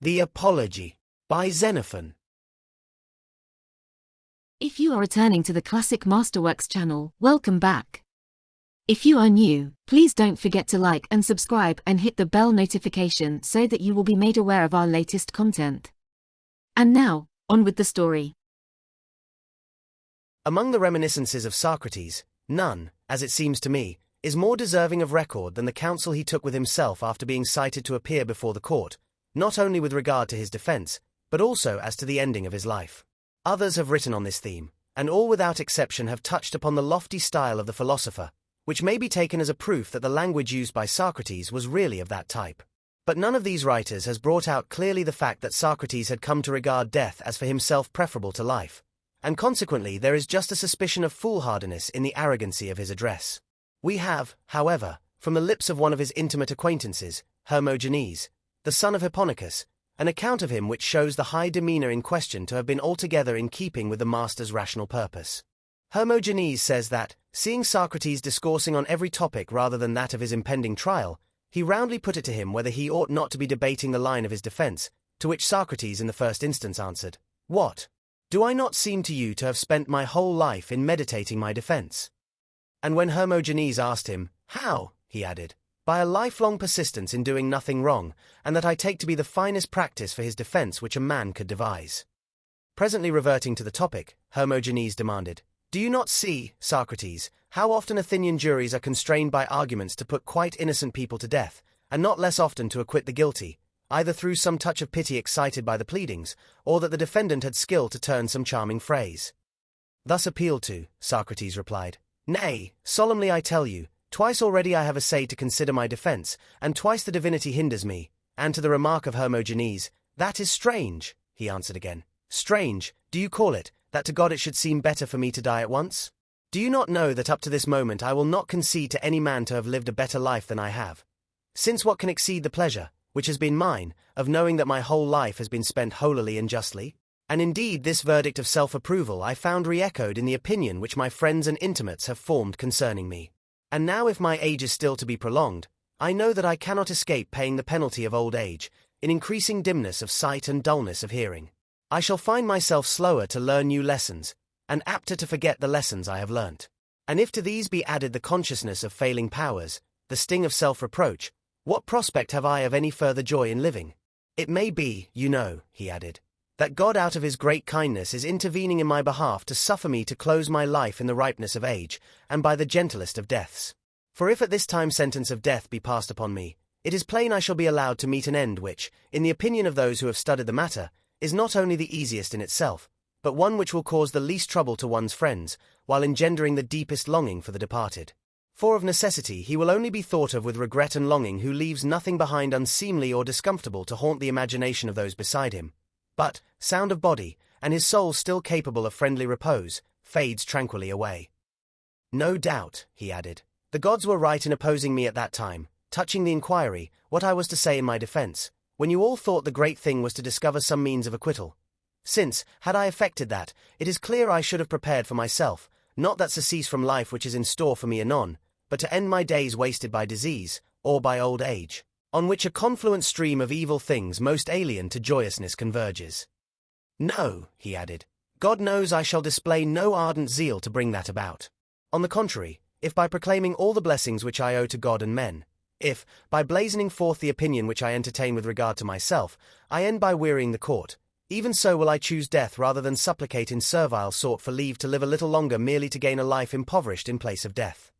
The Apology, by Xenophon. If you are returning to the Classic Masterworks channel, welcome back. If you are new, please don't forget to like and subscribe and hit the bell notification so that you will be made aware of our latest content. And now, on with the story. Among the reminiscences of Socrates, none, as it seems to me, is more deserving of record than the counsel he took with himself after being cited to appear before the court, not only with regard to his defense, but also as to the ending of his life. Others have written on this theme, and all without exception have touched upon the lofty style of the philosopher, which may be taken as a proof that the language used by Socrates was really of that type. But none of these writers has brought out clearly the fact that Socrates had come to regard death as for himself preferable to life, and consequently there is just a suspicion of foolhardiness in the arrogancy of his address. We have, however, from the lips of one of his intimate acquaintances, Hermogenes, the son of Hipponicus, an account of him which shows the high demeanor in question to have been altogether in keeping with the master's rational purpose. Hermogenes says that, seeing Socrates discoursing on every topic rather than that of his impending trial, he roundly put it to him whether he ought not to be debating the line of his defense, to which Socrates in the first instance answered, "What? Do I not seem to you to have spent my whole life in meditating my defense?" And when Hermogenes asked him, "How?" he added, "By a lifelong persistence in doing nothing wrong, and that I take to be the finest practice for his defense which a man could devise." Presently reverting to the topic, Hermogenes demanded, "Do you not see, Socrates, how often Athenian juries are constrained by arguments to put quite innocent people to death, and not less often to acquit the guilty, either through some touch of pity excited by the pleadings, or that the defendant had skill to turn some charming phrase?" Thus appealed to, Socrates replied, "Nay, solemnly I tell you, twice already I have essayed to consider my defense, and twice the divinity hinders me." And to the remark of Hermogenes, "That is strange," he answered again. "Strange, do you call it, that to God it should seem better for me to die at once? Do you not know that up to this moment I will not concede to any man to have lived a better life than I have? Since what can exceed the pleasure, which has been mine, of knowing that my whole life has been spent holily and justly? And indeed this verdict of self-approval I found re-echoed in the opinion which my friends and intimates have formed concerning me. And now if my age is still to be prolonged, I know that I cannot escape paying the penalty of old age, in increasing dimness of sight and dullness of hearing. I shall find myself slower to learn new lessons, and apter to forget the lessons I have learnt. And if to these be added the consciousness of failing powers, the sting of self-reproach, what prospect have I of any further joy in living? It may be, you know," he added, "that God out of his great kindness is intervening in my behalf to suffer me to close my life in the ripeness of age, and by the gentlest of deaths. For if at this time sentence of death be passed upon me, it is plain I shall be allowed to meet an end which, in the opinion of those who have studied the matter, is not only the easiest in itself, but one which will cause the least trouble to one's friends, while engendering the deepest longing for the departed. For of necessity he will only be thought of with regret and longing who leaves nothing behind unseemly or discomfortable to haunt the imagination of those beside him, but, sound of body, and his soul still capable of friendly repose, fades tranquilly away. No doubt," he added, "the gods were right in opposing me at that time, touching the inquiry, what I was to say in my defense, when you all thought the great thing was to discover some means of acquittal. Since, had I effected that, it is clear I should have prepared for myself, not that surcease from life which is in store for me anon, but to end my days wasted by disease, or by old age, on which a confluent stream of evil things most alien to joyousness converges. No," he added, "God knows I shall display no ardent zeal to bring that about. On the contrary, if by proclaiming all the blessings which I owe to God and men, if, by blazoning forth the opinion which I entertain with regard to myself, I end by wearying the court, even so will I choose death rather than supplicate in servile sort for leave to live a little longer merely to gain a life impoverished in place of death."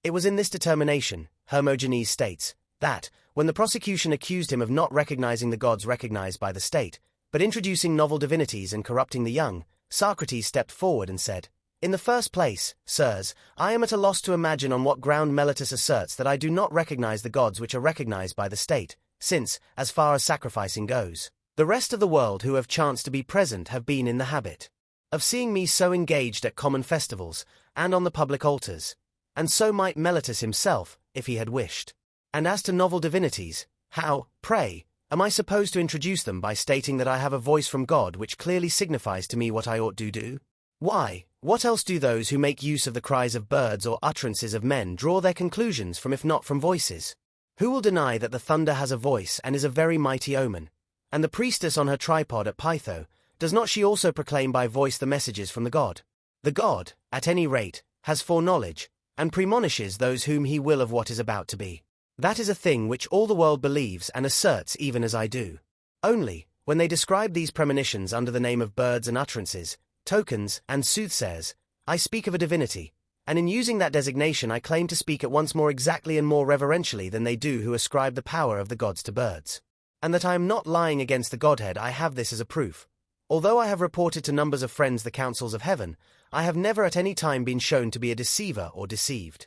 It was in this determination, Hermogenes states, that, when the prosecution accused him of not recognizing the gods recognized by the state, but introducing novel divinities and corrupting the young, Socrates stepped forward and said, "In the first place, sirs, I am at a loss to imagine on what ground Meletus asserts that I do not recognize the gods which are recognized by the state, since, as far as sacrificing goes, the rest of the world who have chanced to be present have been in the habit of seeing me so engaged at common festivals, and on the public altars, and so might Meletus himself, if he had wished. And as to novel divinities, how, pray, am I supposed to introduce them by stating that I have a voice from God which clearly signifies to me what I ought to do? Why, what else do those who make use of the cries of birds or utterances of men draw their conclusions from if not from voices? Who will deny that the thunder has a voice and is a very mighty omen? And the priestess on her tripod at Pytho, does not she also proclaim by voice the messages from the god? The god, at any rate, has foreknowledge, and premonishes those whom he will of what is about to be. That is a thing which all the world believes and asserts even as I do. Only, when they describe these premonitions under the name of birds and utterances, tokens, and soothsayers, I speak of a divinity, and in using that designation I claim to speak at once more exactly and more reverentially than they do who ascribe the power of the gods to birds. And that I am not lying against the Godhead, I have this as a proof. Although I have reported to numbers of friends the counsels of heaven, I have never at any time been shown to be a deceiver or deceived.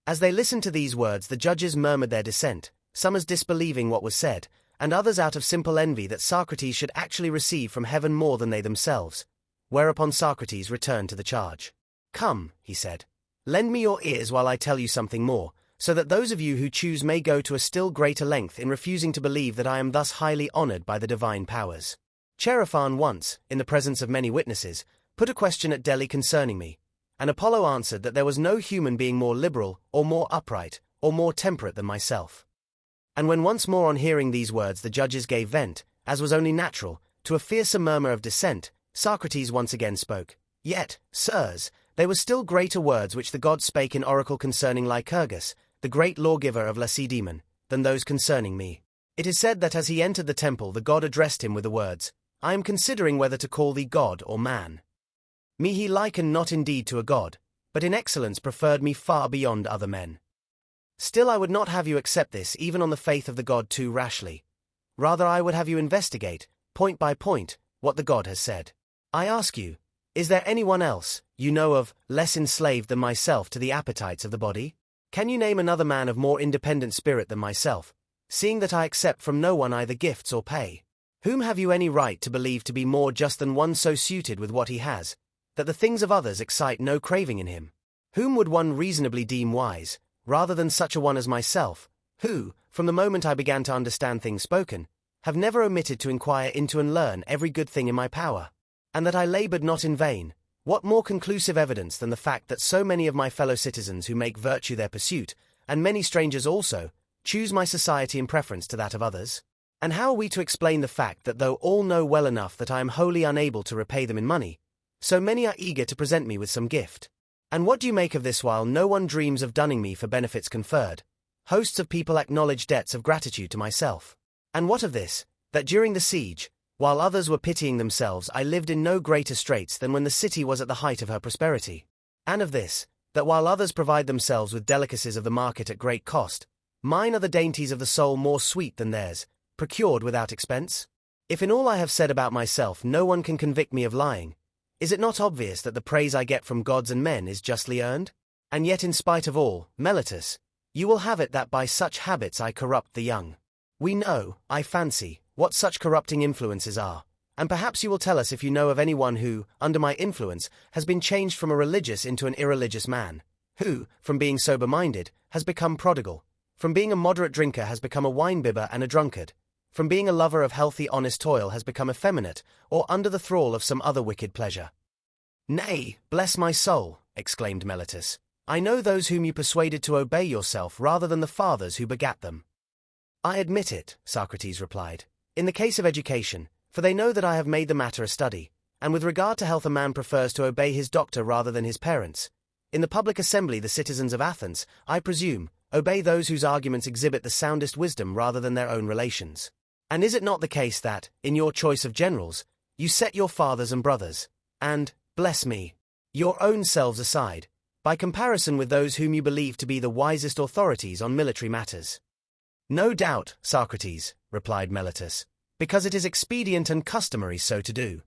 As they listened to these words, the judges murmured their dissent, some as disbelieving what was said, and others out of simple envy that Socrates should actually receive from heaven more than they themselves. Whereupon Socrates returned to the charge. Come, he said, lend me your ears while I tell you something more, so that those of you who choose may go to a still greater length in refusing to believe that I am thus highly honored by the divine powers. Xenophon once, in the presence of many witnesses, put a question at Delhi concerning me, and Apollo answered that there was no human being more liberal, or more upright, or more temperate than myself. And when once more on hearing these words the judges gave vent, as was only natural, to a fearsome murmur of dissent, Socrates once again spoke. Yet, sirs, there were still greater words which the gods spake in oracle concerning Lycurgus, the great lawgiver of Lacedaemon, than those concerning me. It is said that as he entered the temple the god addressed him with the words, I am considering whether to call thee god or man. Me he likened not indeed to a god, but in excellence preferred me far beyond other men. Still I would not have you accept this even on the faith of the god too rashly. Rather I would have you investigate, point by point, what the god has said. I ask you, is there anyone else, you know of, less enslaved than myself to the appetites of the body? Can you name another man of more independent spirit than myself, seeing that I accept from no one either gifts or pay? Whom have you any right to believe to be more just than one so suited with what he has, that the things of others excite no craving in him? Whom would one reasonably deem wise, rather than such a one as myself, who, from the moment I began to understand things spoken, have never omitted to inquire into and learn every good thing in my power? And that I labored not in vain, what more conclusive evidence than the fact that so many of my fellow citizens who make virtue their pursuit, and many strangers also, choose my society in preference to that of others? And how are we to explain the fact that though all know well enough that I am wholly unable to repay them in money, so many are eager to present me with some gift? And what do you make of this while no one dreams of dunning me for benefits conferred? Hosts of people acknowledge debts of gratitude to myself. And what of this, that during the siege, while others were pitying themselves, I lived in no greater straits than when the city was at the height of her prosperity? And of this, that while others provide themselves with delicacies of the market at great cost, mine are the dainties of the soul more sweet than theirs, procured without expense? If in all I have said about myself no one can convict me of lying, is it not obvious that the praise I get from gods and men is justly earned? And yet in spite of all, Meletus, you will have it that by such habits I corrupt the young. We know, I fancy, what such corrupting influences are, and perhaps you will tell us if you know of anyone who, under my influence, has been changed from a religious into an irreligious man, who, from being sober-minded, has become prodigal, from being a moderate drinker has become a wine-bibber and a drunkard, from being a lover of healthy honest toil has become effeminate, or under the thrall of some other wicked pleasure. Nay, bless my soul, exclaimed Meletus, I know those whom you persuaded to obey yourself rather than the fathers who begat them. I admit it, Socrates replied, in the case of education, for they know that I have made the matter a study, and with regard to health a man prefers to obey his doctor rather than his parents. In the public assembly the citizens of Athens, I presume, obey those whose arguments exhibit the soundest wisdom rather than their own relations. And is it not the case that, in your choice of generals, you set your fathers and brothers, and, bless me, your own selves aside, by comparison with those whom you believe to be the wisest authorities on military matters? No doubt, Socrates, replied Meletus, because it is expedient and customary so to do.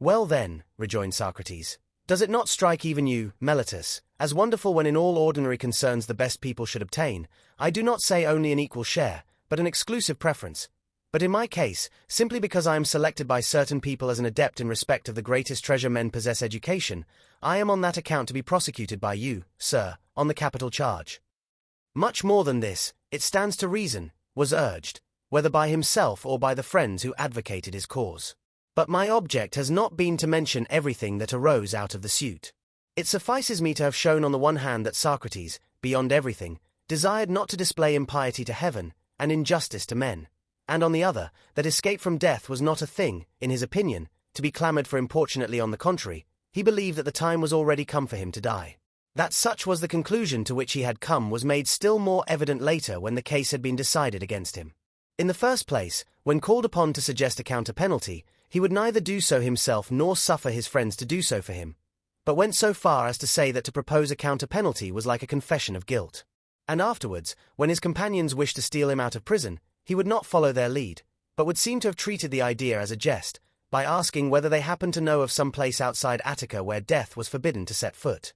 Well then, rejoined Socrates, does it not strike even you, Meletus, as wonderful when in all ordinary concerns the best people should obtain, I do not say only an equal share, but an exclusive preference, but in my case, simply because I am selected by certain people as an adept in respect of the greatest treasure men possess education, I am on that account to be prosecuted by you, sir, on the capital charge. Much more than this, it stands to reason, was urged, whether by himself or by the friends who advocated his cause. But my object has not been to mention everything that arose out of the suit. It suffices me to have shown on the one hand that Socrates, beyond everything, desired not to display impiety to heaven, and injustice to men, and on the other, that escape from death was not a thing, in his opinion, to be clamoured for. Importunately, on the contrary, he believed that the time was already come for him to die. That such was the conclusion to which he had come was made still more evident later when the case had been decided against him. In the first place, when called upon to suggest a counter-penalty, he would neither do so himself nor suffer his friends to do so for him, but went so far as to say that to propose a counter-penalty was like a confession of guilt. And afterwards, when his companions wished to steal him out of prison, he would not follow their lead, but would seem to have treated the idea as a jest, by asking whether they happened to know of some place outside Attica where death was forbidden to set foot.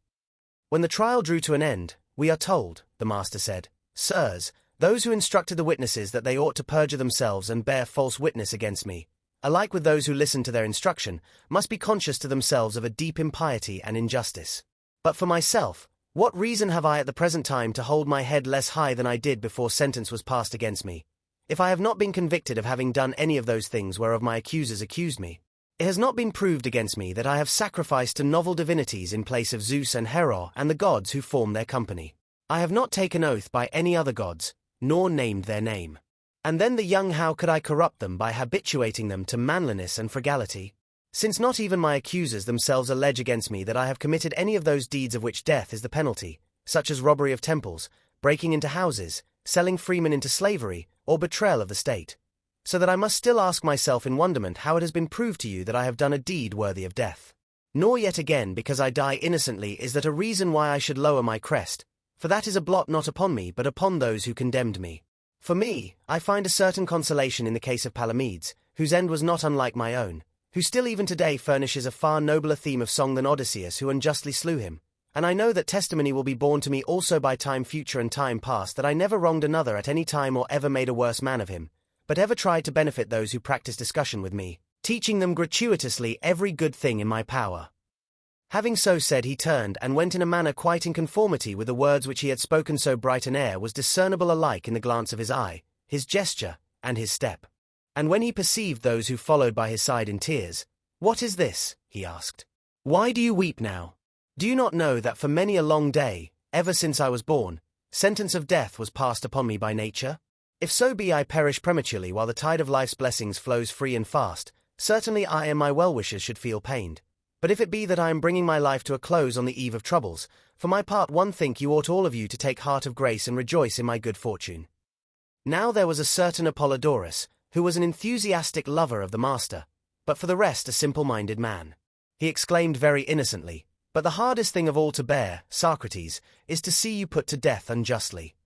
When the trial drew to an end, we are told, the master said, "Sirs, those who instructed the witnesses that they ought to perjure themselves and bear false witness against me, alike with those who listened to their instruction, must be conscious to themselves of a deep impiety and injustice. But for myself, what reason have I at the present time to hold my head less high than I did before sentence was passed against me, if I have not been convicted of having done any of those things whereof my accusers accused me? It has not been proved against me that I have sacrificed to novel divinities in place of Zeus and Hera and the gods who form their company. I have not taken oath by any other gods, nor named their name. And then the young, how could I corrupt them by habituating them to manliness and frugality? Since not even my accusers themselves allege against me that I have committed any of those deeds of which death is the penalty, such as robbery of temples, breaking into houses, selling freemen into slavery, or betrayal of the state. So that I must still ask myself in wonderment how it has been proved to you that I have done a deed worthy of death. Nor yet again because I die innocently is that a reason why I should lower my crest, for that is a blot not upon me but upon those who condemned me. For me, I find a certain consolation in the case of Palamedes, whose end was not unlike my own, who still even today furnishes a far nobler theme of song than Odysseus who unjustly slew him, and I know that testimony will be borne to me also by time future and time past that I never wronged another at any time or ever made a worse man of him, but ever tried to benefit those who practice discussion with me, teaching them gratuitously every good thing in my power." Having so said, he turned and went in a manner quite in conformity with the words which he had spoken. So bright an air was discernible alike in the glance of his eye, his gesture, and his step. And when he perceived those who followed by his side in tears, "What is this?" he asked. "Why do you weep now? Do you not know that for many a long day, ever since I was born, sentence of death was passed upon me by nature? If so be I perish prematurely while the tide of life's blessings flows free and fast, certainly I and my well-wishers should feel pained. But if it be that I am bringing my life to a close on the eve of troubles, for my part one think you ought all of you to take heart of grace and rejoice in my good fortune." Now there was a certain Apollodorus, who was an enthusiastic lover of the master, but for the rest a simple-minded man. He exclaimed very innocently, "But the hardest thing of all to bear, Socrates, is to see you put to death unjustly."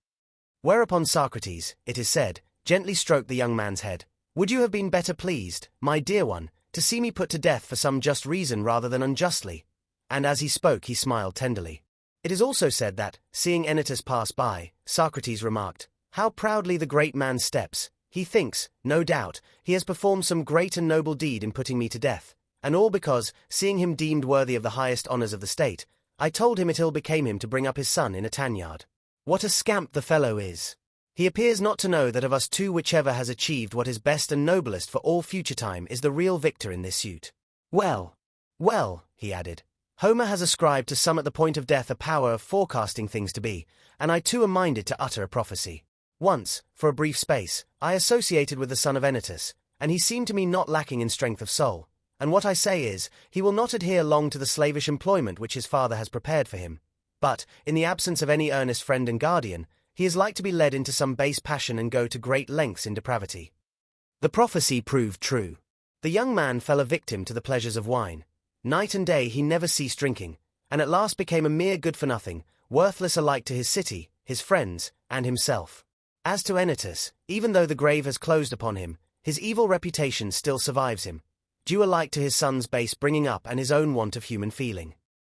Whereupon Socrates, it is said, gently stroked the young man's head. "Would you have been better pleased, my dear one, to see me put to death for some just reason rather than unjustly?" And as he spoke he smiled tenderly. It is also said that, seeing Anytus pass by, Socrates remarked, "How proudly the great man steps. He thinks, no doubt, he has performed some great and noble deed in putting me to death, and all because, seeing him deemed worthy of the highest honours of the state, I told him it ill became him to bring up his son in a tanyard. What a scamp the fellow is! He appears not to know that of us two whichever has achieved what is best and noblest for all future time is the real victor in this suit. Well, he added, Homer has ascribed to some at the point of death a power of forecasting things to be, and I too am minded to utter a prophecy. Once, for a brief space, I associated with the son of Anytus, and he seemed to me not lacking in strength of soul, and what I say is, he will not adhere long to the slavish employment which his father has prepared for him, but, in the absence of any earnest friend and guardian, he is like to be led into some base passion and go to great lengths in depravity. The prophecy proved true. The young man fell a victim to the pleasures of wine. Night and day he never ceased drinking, and at last became a mere good-for-nothing, worthless alike to his city, his friends, and himself. As to Anytus, even though the grave has closed upon him, his evil reputation still survives him, due alike to his son's base bringing up and his own want of human feeling.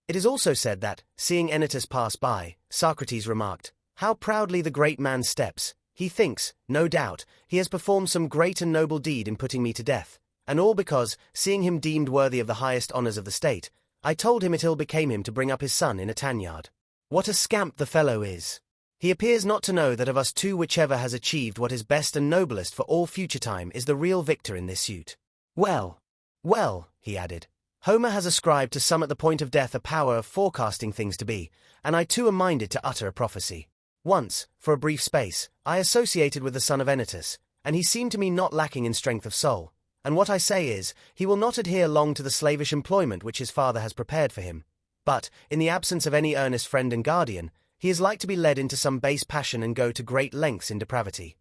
It is also said that, seeing Anytus pass by, Socrates remarked, "How proudly the great man steps. He thinks, no doubt, he has performed some great and noble deed in putting me to death, and all because, seeing him deemed worthy of the highest honours of the state, I told him it ill became him to bring up his son in a tanyard. What a scamp the fellow is! He appears not to know that of us two whichever has achieved what is best and noblest for all future time is the real victor in this suit. Well, he added, Homer has ascribed to some at the point of death a power of forecasting things to be, and I too am minded to utter a prophecy. Once, for a brief space, I associated with the son of Anytus, and he seemed to me not lacking in strength of soul. And what I say is, he will not adhere long to the slavish employment which his father has prepared for him. But, in the absence of any earnest friend and guardian, he is like to be led into some base passion and go to great lengths in depravity.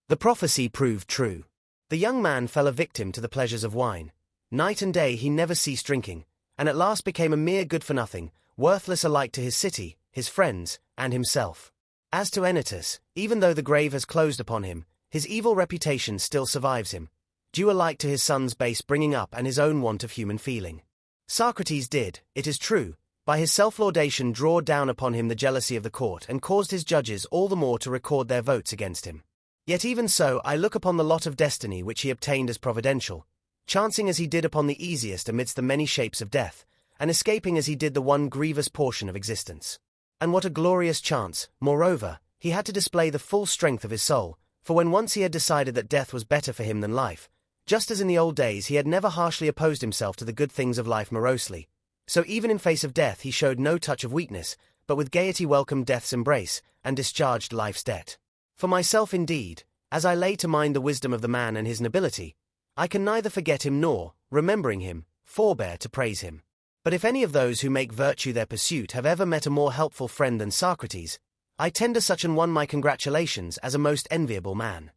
The prophecy proved true. The young man fell a victim to the pleasures of wine. Night and day he never ceased drinking, and at last became a mere good-for-nothing, worthless alike to his city, his friends, and himself. As to Anytus, even though the grave has closed upon him, his evil reputation still survives him, due alike to his son's base bringing up and his own want of human feeling. Socrates did, it is true, by his self-laudation draw down upon him the jealousy of the court and caused his judges all the more to record their votes against him. Yet even so I look upon the lot of destiny which he obtained as providential, chancing as he did upon the easiest amidst the many shapes of death, and escaping as he did the one grievous portion of existence. And what a glorious chance, moreover, he had to display the full strength of his soul, for when once he had decided that death was better for him than life, just as in the old days he had never harshly opposed himself to the good things of life morosely, so even in face of death he showed no touch of weakness, but with gaiety welcomed death's embrace, and discharged life's debt. For myself indeed, as I lay to mind the wisdom of the man and his nobility, I can neither forget him nor, remembering him, forbear to praise him. But if any of those who make virtue their pursuit have ever met a more helpful friend than Socrates, I tender such an one my congratulations as a most enviable man.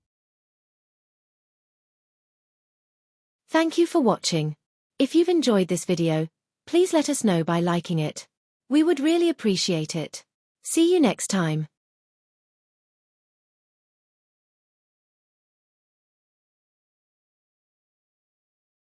Thank you for watching. If you've enjoyed this video, please let us know by liking it. We would really appreciate it. See you next time.